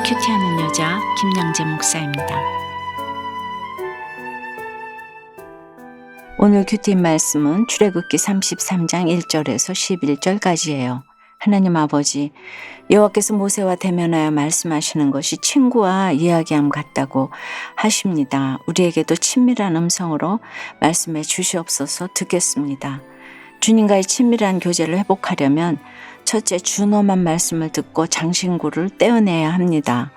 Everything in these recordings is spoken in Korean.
큐티하는 여자 김양재 목사입니다. 오늘 큐티 말씀은 출애굽기 33장 1절에서 11절까지예요. 하나님 아버지, 여호와께서 모세와 대면하여 말씀하시는 것이 친구와 이야기함 같다고 하십니다. 우리에게도 친밀한 음성으로 말씀해 주시옵소서. 듣겠습니다. 주님과의 친밀한 교제를 회복하려면 첫째, 준엄한 말씀을 듣고 장신구를 떼어내야 합니다.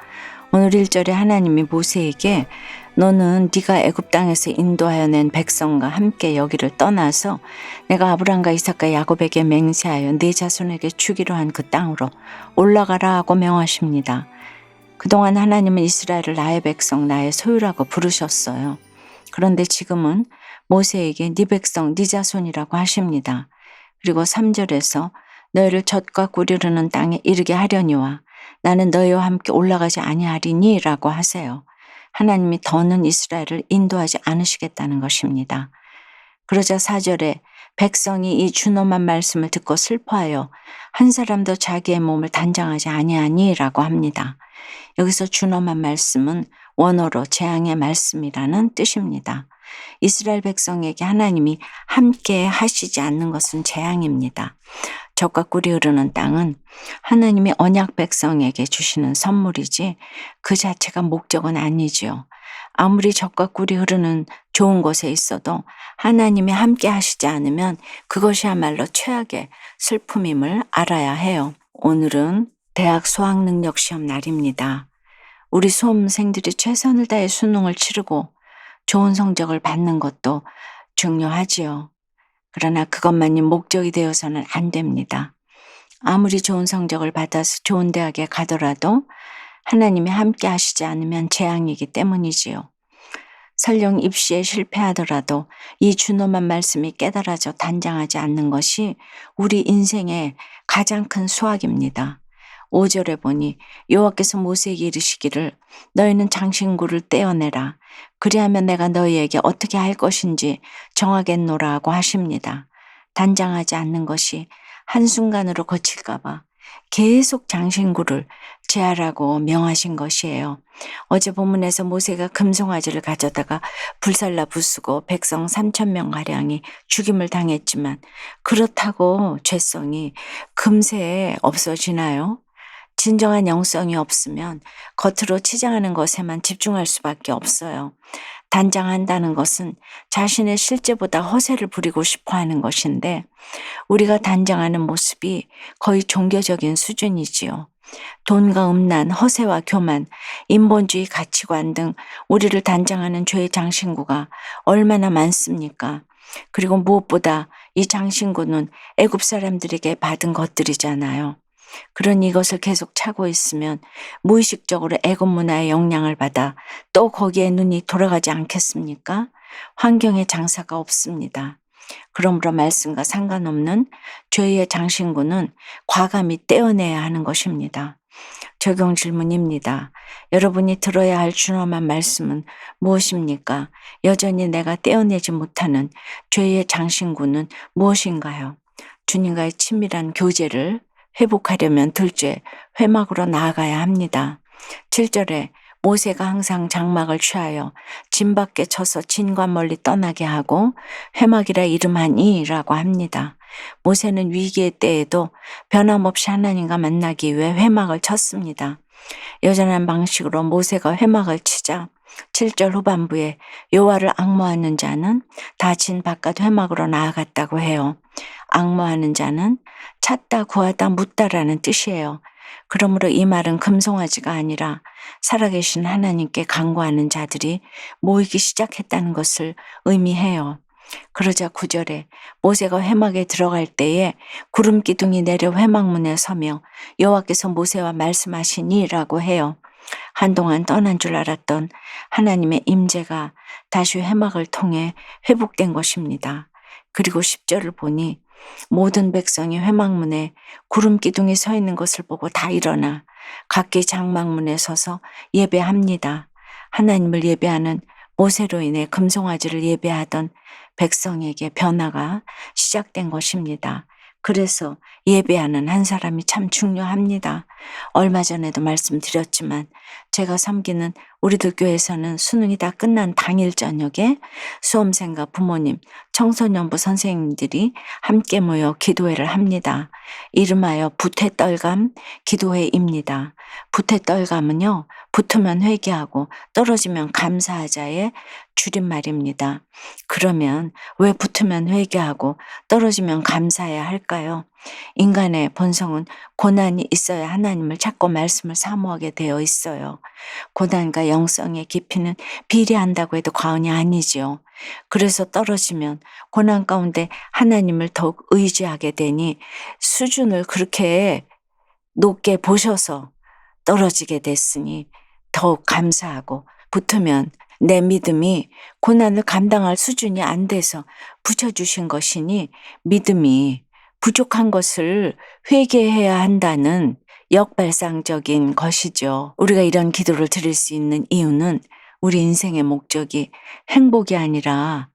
오늘 1절에 하나님이 모세에게 너는 네가 애굽 땅에서 인도하여 낸 백성과 함께 여기를 떠나서 내가 아브람과 이삭과 야곱에게 맹세하여 네 자손에게 주기로 한 그 땅으로 올라가라 하고 명하십니다. 그동안 하나님은 이스라엘을 나의 백성, 나의 소유라고 부르셨어요. 그런데 지금은 모세에게 네 백성, 네 자손이라고 하십니다. 그리고 3절에서 너희를 젖과 꿀이 흐르는 땅에 이르게 하려니와 나는 너희와 함께 올라가지 아니하리니 라고 하세요. 하나님이 더는 이스라엘을 인도하지 않으시겠다는 것입니다. 그러자 4절에 백성이 이 준엄한 말씀을 듣고 슬퍼하여 한 사람도 자기의 몸을 단장하지 아니하니 라고 합니다. 여기서 준엄한 말씀은 원어로 재앙의 말씀이라는 뜻입니다. 이스라엘 백성에게 하나님이 함께 하시지 않는 것은 재앙입니다. 젖과 꿀이 흐르는 땅은 하나님이 언약 백성에게 주시는 선물이지 그 자체가 목적은 아니지요. 아무리 젖과 꿀이 흐르는 좋은 곳에 있어도 하나님이 함께 하시지 않으면 그것이야말로 최악의 슬픔임을 알아야 해요. 오늘은 대학 수학능력 시험 날입니다. 우리 수험생들이 최선을 다해 수능을 치르고 좋은 성적을 받는 것도 중요하지요. 그러나 그것만이 목적이 되어서는 안 됩니다. 아무리 좋은 성적을 받아서 좋은 대학에 가더라도 하나님이 함께 하시지 않으면 재앙이기 때문이지요. 설령 입시에 실패하더라도 이 준엄한 말씀이 깨달아져 단장하지 않는 것이 우리 인생의 가장 큰 수확입니다. 5절에 보니 여호와께서 모세에게 이르시기를 너희는 장신구를 떼어내라. 그리하면 내가 너희에게 어떻게 할 것인지 정하겠노라 하고 하십니다. 단장하지 않는 것이 한순간으로 거칠까 봐 계속 장신구를 제하라고 명하신 것이에요. 어제 본문에서 모세가 금송아지를 가져다가 불살라 부수고 백성 3,000명가량이 죽임을 당했지만 그렇다고 죄성이 금세 없어지나요? 진정한 영성이 없으면 겉으로 치장하는 것에만 집중할 수밖에 없어요. 단장한다는 것은 자신의 실제보다 허세를 부리고 싶어 하는 것인데 우리가 단장하는 모습이 거의 종교적인 수준이지요. 돈과 음란, 허세와 교만, 인본주의 가치관 등 우리를 단장하는 죄의 장신구가 얼마나 많습니까? 그리고 무엇보다 이 장신구는 애굽 사람들에게 받은 것들이잖아요. 그러니 이것을 계속 차고 있으면 무의식적으로 애굽 문화의 영향을 받아 또 거기에 눈이 돌아가지 않겠습니까? 환경에 장사가 없습니다. 그러므로 말씀과 상관없는 죄의 장신구는 과감히 떼어내야 하는 것입니다. 적용 질문입니다. 여러분이 들어야 할 준엄한 말씀은 무엇입니까? 여전히 내가 떼어내지 못하는 죄의 장신구는 무엇인가요? 주님과의 친밀한 교제를 회복하려면 둘째, 회막으로 나아가야 합니다. 7절에 모세가 항상 장막을 취하여 진 밖에 쳐서 진과 멀리 떠나게 하고 회막이라 이름하니 라고 합니다. 모세는 위기의 때에도 변함없이 하나님과 만나기 위해 회막을 쳤습니다. 여전한 방식으로 모세가 회막을 치자 7절 후반부에 여호와를 앙모하는 자는 다 진 바깥 회막으로 나아갔다고 해요. 앙모하는 자는 찾다, 구하다, 묻다라는 뜻이에요. 그러므로 이 말은 금송아지가 아니라 살아계신 하나님께 간구하는 자들이 모이기 시작했다는 것을 의미해요. 그러자 9절에 모세가 회막에 들어갈 때에 구름 기둥이 내려 회막문에 서며 여호와께서 모세와 말씀하시니라고 해요. 한동안 떠난 줄 알았던 하나님의 임재가 다시 회막을 통해 회복된 것입니다. 그리고 10절을 보니 모든 백성이 회막문에 구름 기둥이 서 있는 것을 보고 다 일어나 각기 장막문에 서서 예배합니다. 하나님을 예배하는 모세로 인해 금송아지를 예배하던 백성에게 변화가 시작된 것입니다. 그래서 예배하는 한 사람이 참 중요합니다. 얼마 전에도 말씀드렸지만 제가 섬기는 우리들 교회에서는 수능이 다 끝난 당일 저녁에 수험생과 부모님, 청소년부 선생님들이 함께 모여 기도회를 합니다. 이름하여 부태떨감 기도회입니다. 부태떨감은요, 붙으면 회개하고 떨어지면 감사하자의 줄임말입니다. 그러면 왜 붙으면 회개하고 떨어지면 감사해야 할까요? 인간의 본성은 고난이 있어야 하나님을 찾고 말씀을 사모하게 되어 있어요. 고난과 영성의 깊이는 비례한다고 해도 과언이 아니지요. 그래서 떨어지면 고난 가운데 하나님을 더욱 의지하게 되니 수준을 그렇게 높게 보셔서 떨어지게 됐으니 더욱 감사하고, 붙으면 내 믿음이 고난을 감당할 수준이 안 돼서 붙여주신 것이니 믿음이 부족한 것을 회개해야 한다는 역발상적인 것이죠. 우리가 이런 기도를 드릴 수 있는 이유는 우리 인생의 목적이 행복이 아니라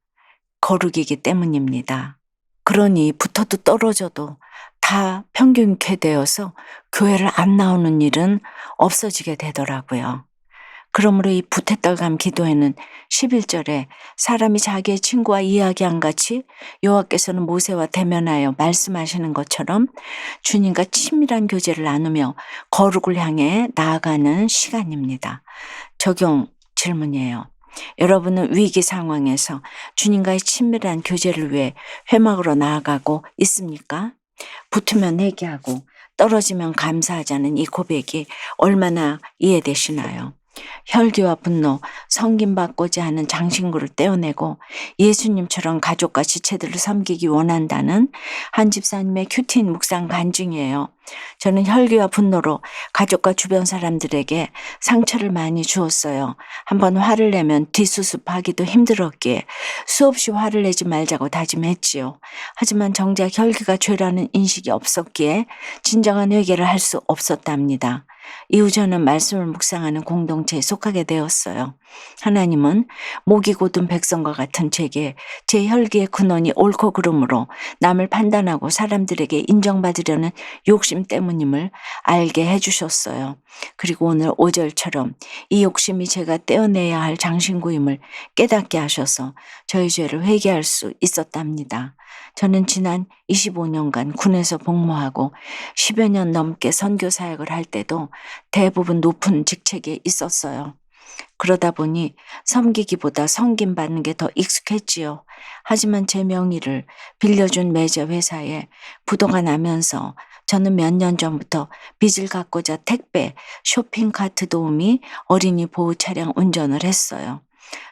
거룩이기 때문입니다. 그러니 붙어도 떨어져도 다 평균케 되어서 교회를 안 나오는 일은 없어지게 되더라고요. 그러므로 이 부태떨감 기도회는 11절에 사람이 자기의 친구와 이야기한 같이 여호와께서는 모세와 대면하여 말씀하시는 것처럼 주님과 친밀한 교제를 나누며 거룩을 향해 나아가는 시간입니다. 적용 질문이에요. 여러분은 위기 상황에서 주님과의 친밀한 교제를 위해 회막으로 나아가고 있습니까? 붙으면 회개하고 떨어지면 감사하자는 이 고백이 얼마나 이해되시나요? 혈기와 분노, 섬김받고자 하는 장신구를 떼어내고 예수님처럼 가족과 지체들을 섬기기 원한다는 한 집사님의 큐티인 묵상 간증이에요. 저는 혈기와 분노로 가족과 주변 사람들에게 상처를 많이 주었어요. 한번 화를 내면 뒷수습하기도 힘들었기에 수없이 화를 내지 말자고 다짐했지요. 하지만 정작 혈기가 죄라는 인식이 없었기에 진정한 회개를 할 수 없었답니다. 이후 저는 말씀을 묵상하는 공동체에 속하게 되었어요. 하나님은 목이 곧은 백성과 같은 제게 제 혈기의 근원이 옳고 그름으로 남을 판단하고 사람들에게 인정받으려는 욕심 때문임을 알게 해주셨어요. 그리고 오늘 5절처럼 이 욕심이 제가 떼어내야 할 장신구임을 깨닫게 하셔서 저희 죄를 회개할 수 있었답니다. 저는 지난 25년간 군에서 복무하고 10여 년 넘게 선교 사역을 할 때도 대부분 높은 직책에 있었어요. 그러다 보니 섬기기보다 섬김받는 게 더 익숙했지요. 하지만 제 명의를 빌려준 매제 회사에 부도가 나면서 저는 몇 년 전부터 빚을 갚고자 택배, 쇼핑카트 도우미, 어린이 보호 차량 운전을 했어요.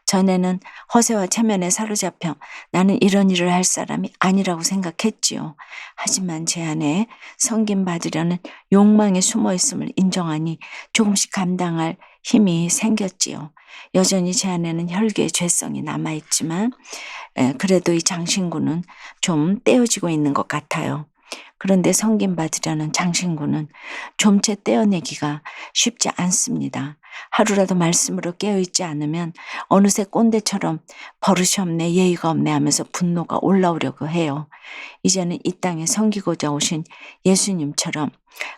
전에는 허세와 체면에 사로잡혀 나는 이런 일을 할 사람이 아니라고 생각했지요. 하지만 제 안에 섬김받으려는 욕망이 숨어 있음을 인정하니 조금씩 감당할 힘이 생겼지요. 여전히 제 안에는 혈기의 죄성이 남아있지만 그래도 이 장신구는 좀 떼어지고 있는 것 같아요. 그런데 섬김받으려는 장신구는 좀채 떼어내기가 쉽지 않습니다. 하루라도 말씀으로 깨어있지 않으면 어느새 꼰대처럼 버릇이 없네, 예의가 없네 하면서 분노가 올라오려고 해요. 이제는 이 땅에 섬기고자 오신 예수님처럼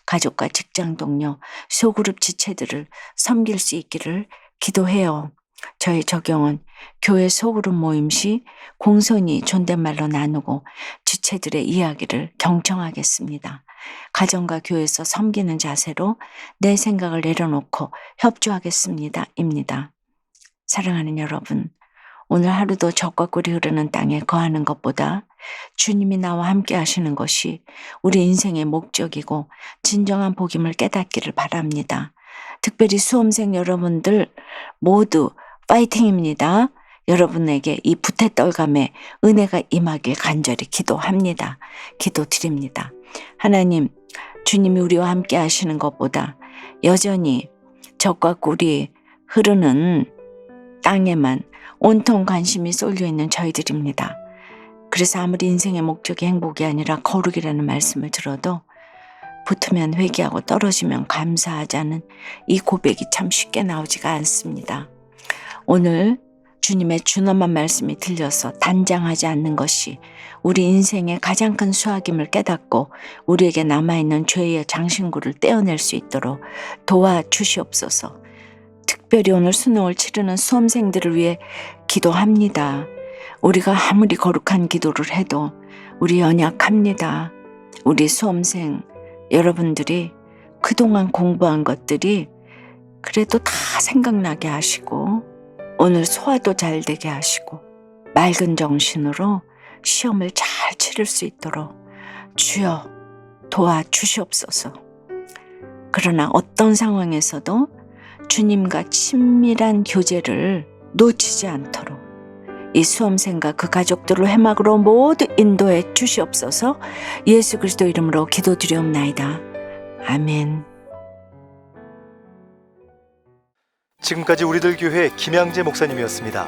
가족과 직장 동료, 소그룹 지체들을 섬길 수 있기를 기도해요. 저의 적용은 교회 소그룹 모임 시 공손히 존댓말로 나누고 지체들의 이야기를 경청하겠습니다. 가정과 교회에서 섬기는 자세로 내 생각을 내려놓고 협조하겠습니다. 입니다. 사랑하는 여러분, 오늘 하루도 적과 꿀이 흐르는 땅에 거하는 것보다 주님이 나와 함께 하시는 것이 우리 인생의 목적이고 진정한 복임을 깨닫기를 바랍니다. 특별히 수험생 여러분들 모두 파이팅입니다. 여러분에게 이 부태떨감에 은혜가 임하길 간절히 기도합니다. 기도드립니다. 하나님, 주님이 우리와 함께 하시는 것보다 여전히 적과 꿀이 흐르는 땅에만 온통 관심이 쏠려 있는 저희들입니다. 그래서 아무리 인생의 목적이 행복이 아니라 거룩이라는 말씀을 들어도 붙으면 회개하고 떨어지면 감사하자는 이 고백이 참 쉽게 나오지가 않습니다. 오늘 주님의 준엄한 말씀이 들려서 단장하지 않는 것이 우리 인생의 가장 큰 수확임을 깨닫고 우리에게 남아있는 죄의 장신구를 떼어낼 수 있도록 도와주시옵소서. 특별히 오늘 수능을 치르는 수험생들을 위해 기도합니다. 우리가 아무리 거룩한 기도를 해도 우리 연약합니다. 우리 수험생 여러분들이 그동안 공부한 것들이 그래도 다 생각나게 하시고 오늘 소화도 잘 되게 하시고 맑은 정신으로 시험을 잘 치를 수 있도록 주여 도와주시옵소서. 그러나 어떤 상황에서도 주님과 친밀한 교제를 놓치지 않도록 이 수험생과 그 가족들을 회막으로 모두 인도해 주시옵소서. 예수 그리스도 이름으로 기도드리옵나이다. 아멘. 지금까지 우리들 교회 김양재 목사님이었습니다.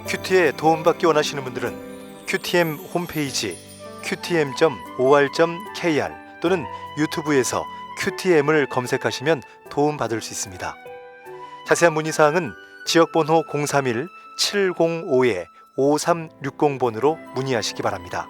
큐티에 도움받기 원하시는 분들은 QTM 홈페이지 qtm.or.kr 또는 유튜브에서 QTM을 검색하시면 도움받을 수 있습니다. 자세한 문의사항은 지역번호 031-705-5360번으로 문의하시기 바랍니다.